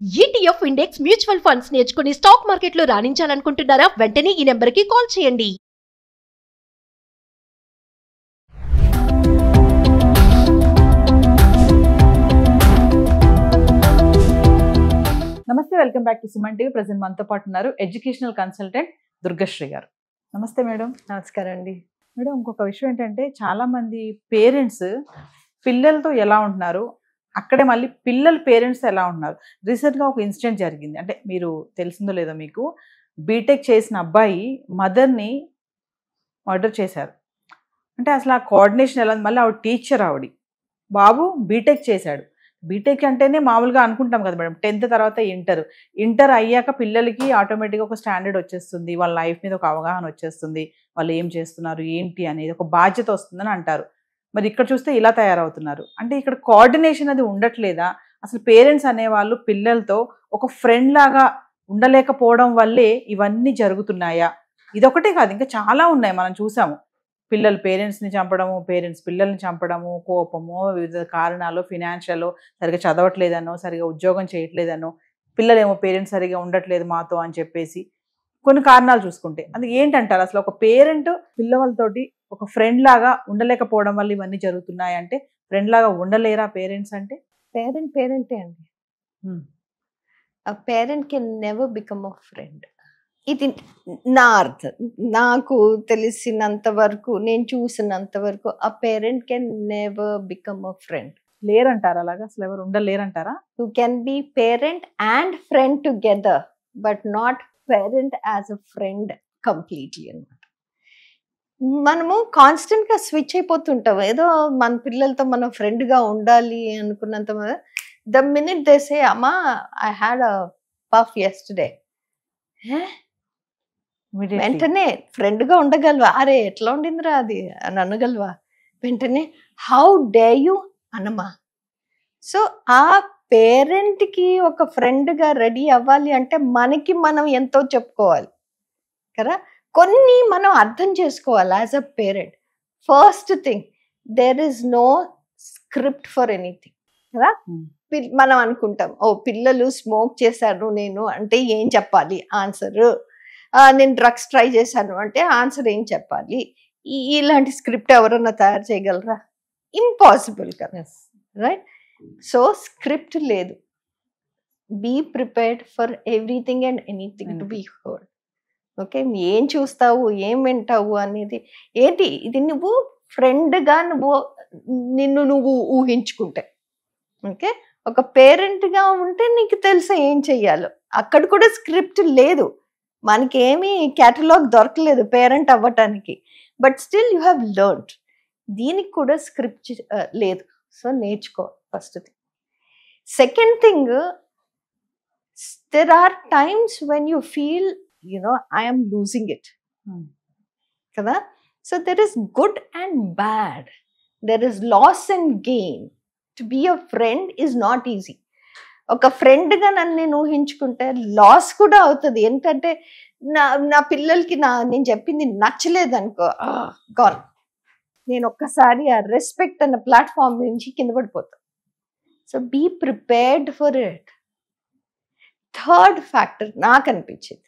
ETF index mutual funds నేర్చుకుని stock మార్కెట్లో రాణించాలనుకుంటున్నారా? వెంటనే ఈ నెంబర్కి కాల్ చేయండి. నమస్తే, welcome back to Suman TV. Present మనతో పాటు ఉన్నారు ఎడ్యుకేషనల్ కన్సల్టెంట్ దుర్గశ్రీ గారు. నమస్తే మేడం. నమస్కారం అండి. మేడం, ఇంకొక విషయం ఏంటంటే చాలా మంది పేరెంట్స్ పిల్లలతో ఎలా ఉంటున్నారు, అక్కడే మళ్ళీ పిల్లల పేరెంట్స్ ఎలా ఉంటున్నారు. రీసెంట్గా ఒక ఇన్సిడెంట్ జరిగింది, అంటే మీరు తెలిసిందో లేదో మీకు, బీటెక్ చేసిన అబ్బాయి మదర్ని మర్డర్ చేశారు. అంటే అసలు ఆ కోఆర్డినేషన్ ఎలా ఉంది. మళ్ళీ ఆవిడ టీచర్, బాబు బీటెక్ చేశాడు. బీటెక్ అంటేనే మామూలుగా అనుకుంటాం కదా మేడం, 10th తర్వాత ఇంటర్ అయ్యాక పిల్లలకి ఆటోమేటిక్గా ఒక స్టాండర్డ్ వచ్చేస్తుంది, వాళ్ళ లైఫ్ మీద ఒక అవగాహన వచ్చేస్తుంది, వాళ్ళు ఏం చేస్తున్నారు ఏంటి అనేది ఒక బాధ్యత వస్తుందని అంటారు. మరి ఇక్కడ చూస్తే ఇలా తయారవుతున్నారు. అంటే ఇక్కడ కోఆర్డినేషన్ అది ఉండట్లేదా? అసలు పేరెంట్స్ అనేవాళ్ళు పిల్లలతో ఒక ఫ్రెండ్ లాగా ఉండలేకపోవడం వల్లే ఇవన్నీ జరుగుతున్నాయా? ఇదొకటే కాదు, ఇంకా చాలా ఉన్నాయి. మనం చూసాము, పిల్లలు పేరెంట్స్ని చంపడము, పేరెంట్స్ పిల్లల్ని చంపడము, కోపము, వివిధ కారణాలు, ఫినాన్షియల్, సరిగా చదవట్లేదనో, సరిగా ఉద్యోగం చేయట్లేదనో, పిల్లలేమో పేరెంట్స్ సరిగా ఉండట్లేదు మాతో అని చెప్పేసి కొన్ని కారణాలు చూసుకుంటే, అది ఏంటంటారు? అసలు ఒక పేరెంట్ పిల్లలతోటి ఒక ఫ్రెండ్ లాగా ఉండలేకపోవడం వల్ల ఇవన్నీ జరుగుతున్నాయి అంటే, ఫ్రెండ్ లాగా ఉండలేరా పేరెంట్స్ అంటే? పేరెంటే అండి. ఆ parent can never become a friend. ఇది నా అర్థం. నాకు తెలిసినంత వరకు, నేను చూసినంత వరకు, ఆ parent can never become a friend. లేరంటారా అలాగా? అసలు ఎవరు ఉండలేరంటారా? You can be parent and friend together, but not parent as a friend completely అన్నమాట. మనము కాన్స్టెంట్ గా స్విచ్ అయిపోతుంటాం. ఏదో మన పిల్లలతో మనం ఫ్రెండ్ గా ఉండాలి అనుకున్నంత, ద మినిట్ దే సే అమ్మా I had a puff yesterday, వెంటనే ఫ్రెండ్ గా ఉండగలవా? అరే ఎట్లా ఉండిందిరా అది అని అనగలవా? వెంటనే హౌ డే యూ అనమా. సో ఆ పేరెంట్ కి ఒక ఫ్రెండ్ గా రెడీ అవ్వాలి అంటే మనకి మనం ఎంతో చెప్పుకోవాలి కదా. కొన్ని మనం అర్థం చేసుకోవాలి as a parent. First thing, there is no script for anything కదా. మనం అనుకుంటాం, ఓ పిల్లలు స్మోక్ చేశారు నేను అంటే ఏం చెప్పాలి ఆన్సర్, నేను డ్రగ్స్ ట్రై చేశాను అంటే ఆన్సర్ ఏం చెప్పాలి. ఇలాంటి స్క్రిప్ట్ ఎవరన్నా తయారు చేయగలరా? ఇంపాసిబుల్ కదా, రైట్? సో స్క్రిప్ట్ లేదు. Be prepared for everything and anything to be heard. Okay, ఏం చూస్తావు, ఏం వింటావు అనేది ఏంటి, ఇది నువ్వు ఫ్రెండ్గా నిన్ను నువ్వు ఊహించుకుంటే. ఓకే, ఒక పేరెంట్గా ఉంటే నీకు తెలుసా ఏం చెయ్యాలో. అక్కడ కూడా స్క్రిప్ట్ లేదు, మనకేమీ కేటలాగ్ దొరకలేదు పేరెంట్ అవ్వటానికి, but still you have learned. దీనికి కూడా స్క్రిప్ట్ లేదు. సో నేర్చుకో first thing. Second thing, there are times when you feel I am losing it. Kada? So there is good and bad. There is loss and gain. To be a friend is not easy. ఒక ఫ్రెండ్గా నన్ను నేను ఊహించుకుంటే loss కూడా అవుతుంది. ఏంటంటే నా పిల్లలకి నేను చెప్పింది నచ్చలేదు అనుకో, గాన్. నేను ఒక్కసారి ఆ రెస్పెక్ట్ అన్న ప్లాట్ఫామ్ నుంచి కింద పడిపోతాను. So be prepared for it. Third factor నాకు అనిపించింది,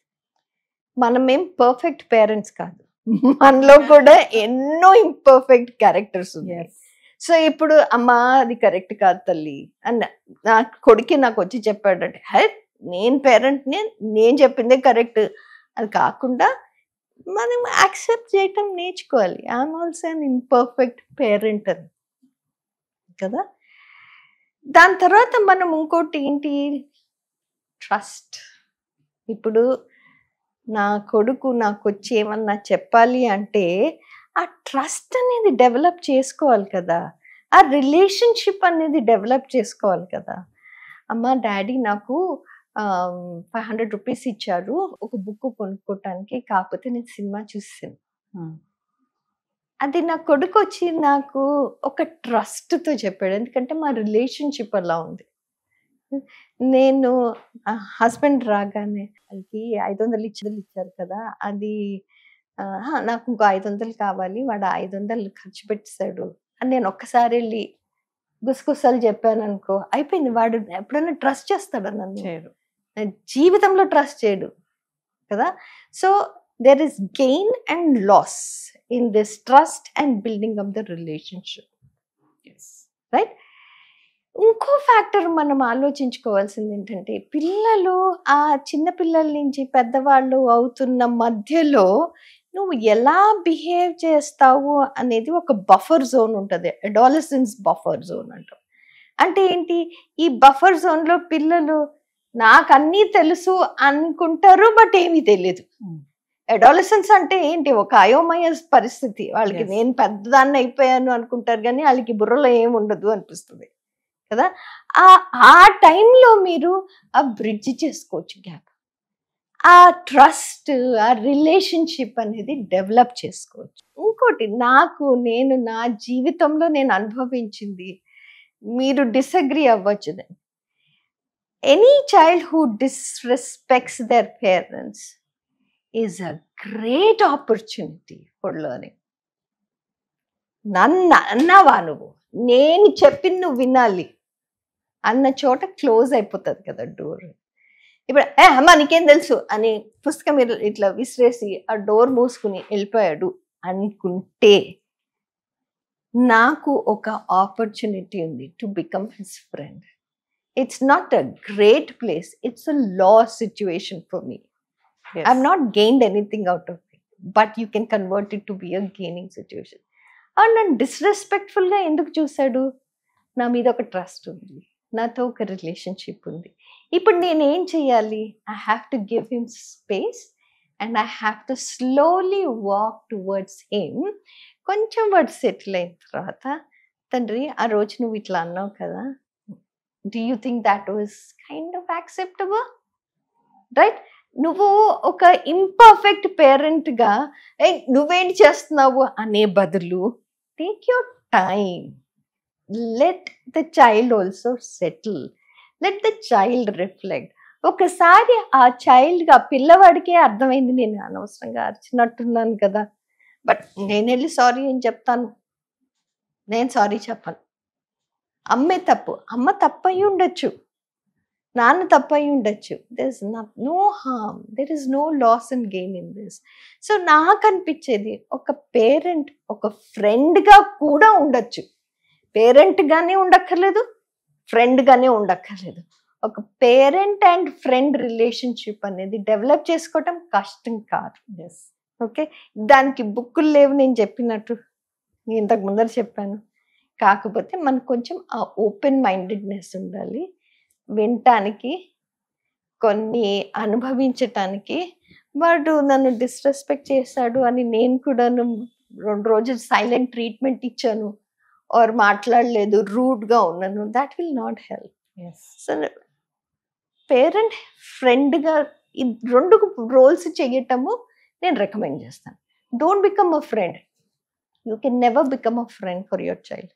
మనమేం పర్ఫెక్ట్ పేరెంట్స్ కాదు, మనలో కూడా ఎన్నో ఇంపర్ఫెక్ట్ క్యారెక్టర్స్ ఉన్నాయి. సో ఇప్పుడు అమ్మా అది కరెక్ట్ కాదు తల్లి అన్న నా కొడుకు నాకు వచ్చి చెప్పాడంటే, హే నేను పేరెంట్ని, నేను చెప్పిందే కరెక్ట్ అది కాకుండా మనం యాక్సెప్ట్ చేయటం నేర్చుకోవాలి. I'm also an imperfect parent అని కదా. దాని తర్వాత మనం ఇంకోటి ఏంటి, ట్రస్ట్. ఇప్పుడు నా కొడుకు నాకు వచ్చి ఏమన్నా చెప్పాలి అంటే ఆ ట్రస్ట్ అనేది డెవలప్ చేసుకోవాలి కదా, ఆ రిలేషన్షిప్ అనేది డెవలప్ చేసుకోవాలి కదా. అమ్మ డాడీ నాకు 500 రూపీస్ ఇచ్చారు ఒక బుక్ కొనుక్కోవటానికి, కాకపోతే నేను సినిమా చూసాను. అది నా కొడుకు వచ్చి నాకు ఒక ట్రస్ట్తో చెప్పాడు, ఎందుకంటే మా రిలేషన్షిప్ అలా ఉంది. నేను హస్బెండ్ రాగానే వాళ్ళకి 500 ఇచ్చారు కదా, అది నాకు ఇంకో 500 కావాలి, వాడు 500 ఖర్చు పెట్టేశాడు అని నేను ఒక్కసారి వెళ్ళి గుసగుసలు చెప్పాను అనుకో, అయిపోయింది. వాడు ఎప్పుడైనా ట్రస్ట్ చేస్తాడా నన్ను? చేయరు. జీవితంలో ట్రస్ట్ చేయడు కదా. So there is gain and loss in this trust and building up the relationship, right? ఇంకో ఫ్యాక్టర్ మనం ఆలోచించుకోవాల్సింది ఏంటంటే, పిల్లలు ఆ చిన్న పిల్లల నుంచి పెద్దవాళ్ళు అవుతున్న మధ్యలో నువ్వు ఎలా బిహేవ్ చేస్తావు అనేది ఒక బఫర్ జోన్ ఉంటుంది. అడాలసెన్స్ బఫర్ జోన్ అంటాం. అంటే ఏంటి? ఈ బఫర్ జోన్లో పిల్లలు నాకు అన్నీ తెలుసు అనుకుంటారు, బట్ ఏమీ తెలియదు. అడాలసెన్స్ అంటే ఏంటి? ఒక అయోమయ పరిస్థితి. వాళ్ళకి నేను పెద్దదాన్ని అయిపోయాను అనుకుంటారు, కానీ వాళ్ళకి బుర్రలో ఏమి ఉండదు అనిపిస్తుంది కదా. ఆ టైంలో మీరు ఆ బ్రిడ్జ్ చేసుకోవచ్చు గ్యాప్, ఆ ట్రస్ట్, ఆ రిలేషన్షిప్ అనేది డెవలప్ చేసుకోవచ్చు. ఇంకోటి నేను నా జీవితంలో నేను అనుభవించింది, మీరు డిసగ్రీ అవ్వచ్చు. Any child who disrespects their parents is a great opportunity for learning. నన్ను అన్నావా నువ్వు, నేను చెప్పింది నువ్వు వినాలి అన్న చోట క్లోజ్ అయిపోతుంది కదా డోర్. ఇప్పుడు అమ్మా నీకేం తెలుసు అని పుస్తకం ఇట్లా విసిరేసి ఆ డోర్ మూసుకుని వెళ్ళిపోయాడు అనుకుంటే, నాకు ఒక ఆపర్చునిటీ ఉంది to become his friend. It's not a great place, it's a loss situation for me. I've not gained anything out of it, but you can convert it to be a gaining situation. నన్ను డిస్రెస్పెక్ట్ఫుల్గా ఎందుకు చూశాడు? నా మీద ఒక trust ఉంది, నాతో ఒక relationship ఉంది. ఇప్పుడు నేనేం చేయాలి? I have to give him space and I have to slowly walk towards him. కొంచెం వాడు సెటిల్ అయిన తర్వాత, తండ్రి ఆ రోజు నువ్వు ఇట్లా అన్నావు కదా, do you think that was kind of acceptable, right? నువ్వు ఒక ఇంపర్ఫెక్ట్ పేరెంట్గా నువ్వేంటి చేస్తున్నావు అనే బదులు, take your time, let the child also settle, let the child reflect. ఒకసారి ఆ చైల్డ్గా పిల్లవాడికే అర్థమైంది నేను అనవసరంగా అరిచినట్టున్నాను కదా, బట్ నేను వెళ్ళి సారీ అని చెప్తాను. నేను సారీ చెప్పను. అమ్మే తప్పు, అమ్మ తప్పు అయి ఉండొచ్చు, నాన్న తప్పు అయి ఉండొచ్చు. There is no harm, there is no loss and gain in this. So నాకు అనిపించేది, ఒక పేరెంట్ ఒక ఫ్రెండ్గా కూడా ఉండొచ్చు. పేరెంట్గానే ఉండక్కర్లేదు, ఫ్రెండ్గానే ఉండక్కర్లేదు. ఒక పేరెంట్ అండ్ ఫ్రెండ్ రిలేషన్షిప్ అనేది డెవలప్ చేసుకోవటం కష్టం కాదు. ఓకే, దానికి బుక్కులు లేవు నేను చెప్పినట్టు, నేను ఇంతకు ముందర చెప్పాను. కాకపోతే మనకు కొంచెం ఆ ఓపెన్ మైండెడ్నెస్ ఉండాలి, వినటానికి, కొన్ని అనుభవించటానికి. వాడు నన్ను డిస్రెస్పెక్ట్ చేశాడు అని నేను కూడా 2 రోజులు సైలెంట్ ట్రీట్మెంట్ ఇచ్చాను, ఆర్ మాట్లాడలేదు, రూడ్గా ఉన్నాను, that will not help. So parent ఫ్రెండ్గా ఈ 2 రోల్స్ చేయటము నేను రికమెండ్ చేస్తాను. Don't become a friend, you can never become a friend for your child.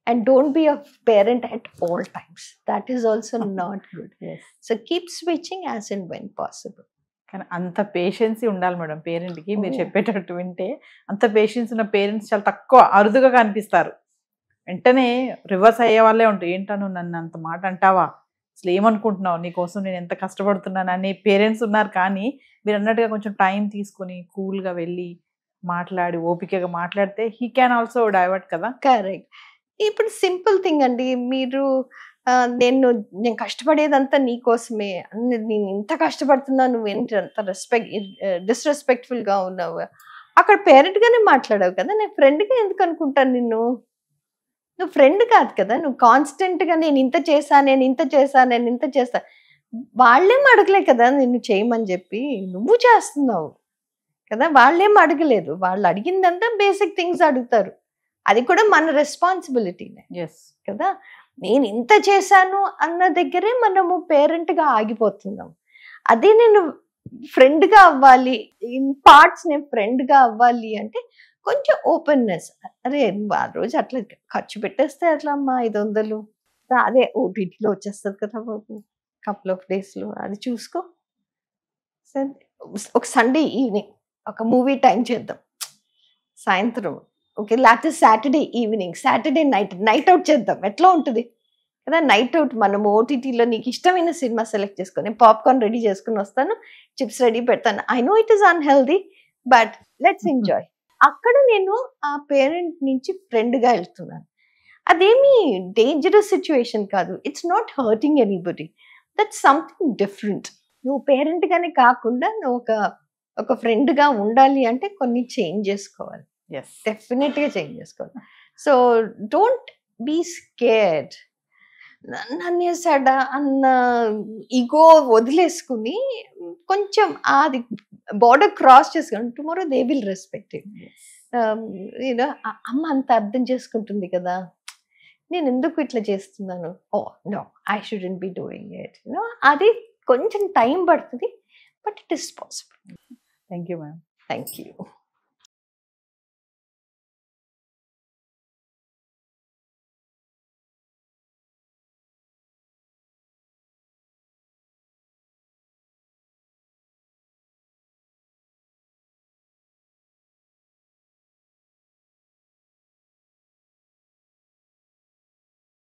And don't be a parent at all times. That is also not good. Yes. So keep switching as and when possible. కానీ అంత పేషెన్సీ ఉండాలి madam పేరెంట్కి. మీరు చెప్పేటట్టు వింటే అంత patience ఉన్న parents చాలా తక్కువ, అరుదుగా కనిపిస్తారు. వెంటనే రివర్స్ అయ్యే వాళ్ళే ఉంటారు. ఏంటను నన్ను అంత మాట అంటావా, అసలు ఏమనుకుంటున్నావు, నీకోసం నేను ఎంత కష్టపడుతున్నాను అనే పేరెంట్స్ ఉన్నారు. కానీ మీరు అన్నట్టుగా కొంచెం టైం తీసుకుని కూల్గా వెళ్ళి మాట్లాడి ఓపికగా మాట్లాడితే హీ క్యాన్ ఆల్సో డైవర్ట్ కదా. కరెక్ట్. ఇప్పుడు సింపుల్ థింగ్ అండి, మీరు నేను కష్టపడేదంతా నీకోసమే, నేను ఇంత కష్టపడుతున్నా, నువ్వు ఏంటి అంత డిస్రెస్పెక్ట్ఫుల్గా ఉన్నావు. అక్కడ పేరెంట్గానే మాట్లాడావు కదా, నేను ఫ్రెండ్గా ఎందుకు అనుకుంటాను నిన్ను? నువ్వు ఫ్రెండ్ కాదు కదా, నువ్వు కాన్స్టెంట్గా నేను ఇంత చేశా. వాళ్ళేం అడగలే కదా నిన్ను చేయమని చెప్పి, నువ్వు చేస్తున్నావు కదా. వాళ్ళేం అడగలేదు, వాళ్ళు అడిగిందంతా బేసిక్ థింగ్స్ అడుగుతారు. అది కూడా మన రెస్పాన్సిబిలిటీనే కదా. నేను ఇంత చేశాను అన్న దగ్గరే మనము పేరెంట్గా ఆగిపోతున్నాం. అదే నేను ఫ్రెండ్గా అవ్వాలి, ఇన్ పార్ట్స్ నేను ఫ్రెండ్గా అవ్వాలి అంటే కొంచెం ఓపెన్నెస్. అరే ఆ రోజు అట్లా ఖర్చు పెట్టేస్తే అట్లా అమ్మా 500, అదే ఓటీటీలో వచ్చేస్తుంది కదా బాబు, కపుల్ ఆఫ్ డేస్లో, అది చూసుకో. ఒక సండే ఈవినింగ్ ఒక మూవీ టైం చేద్దాం, సాయంత్రం ఓకే, లేకపోతే Saturday evening, Saturday night out చేద్దాం, ఎట్లా ఉంటుంది కదా. నైట్ అవుట్ మనం ఓటీటీలో నీకు ఇష్టమైన సినిమా సెలెక్ట్ చేసుకొని పాప్కార్న్ రెడీ చేసుకుని వస్తాను, చిప్స్ రెడీ పెడతాను. I know it is unhealthy, but let's enjoy. అక్కడ నేను ఆ పేరెంట్ నుంచి ఫ్రెండ్గా వెళ్తున్నాను. అదేమి డేంజరస్ సిచ్యువేషన్ కాదు. It's not hurting anybody. That's something different. నువ్వు పేరెంట్గానే కాకుండా నువ్వు ఒక ఫ్రెండ్గా ఉండాలి అంటే కొన్ని చేంజ్ చేసుకోవాలి, డెఫినెట్గా చేంజ్ చేసుకోవాలి. So don't be scared. నన్నేసాడా అన్న ఈగో వదిలేసుకుని కొంచెం అది బార్డర్ క్రాస్ చేసుకుని tomorrow they will respect it. You know అమ్మ అంత అర్థం చేసుకుంటుంది కదా, నేను ఎందుకు ఇట్లా చేస్తున్నాను, oh no I shouldn't be doing it. You know అది కొంచెం టైం పడుతుంది, but it is possible. Thank you ma'am. Thank you.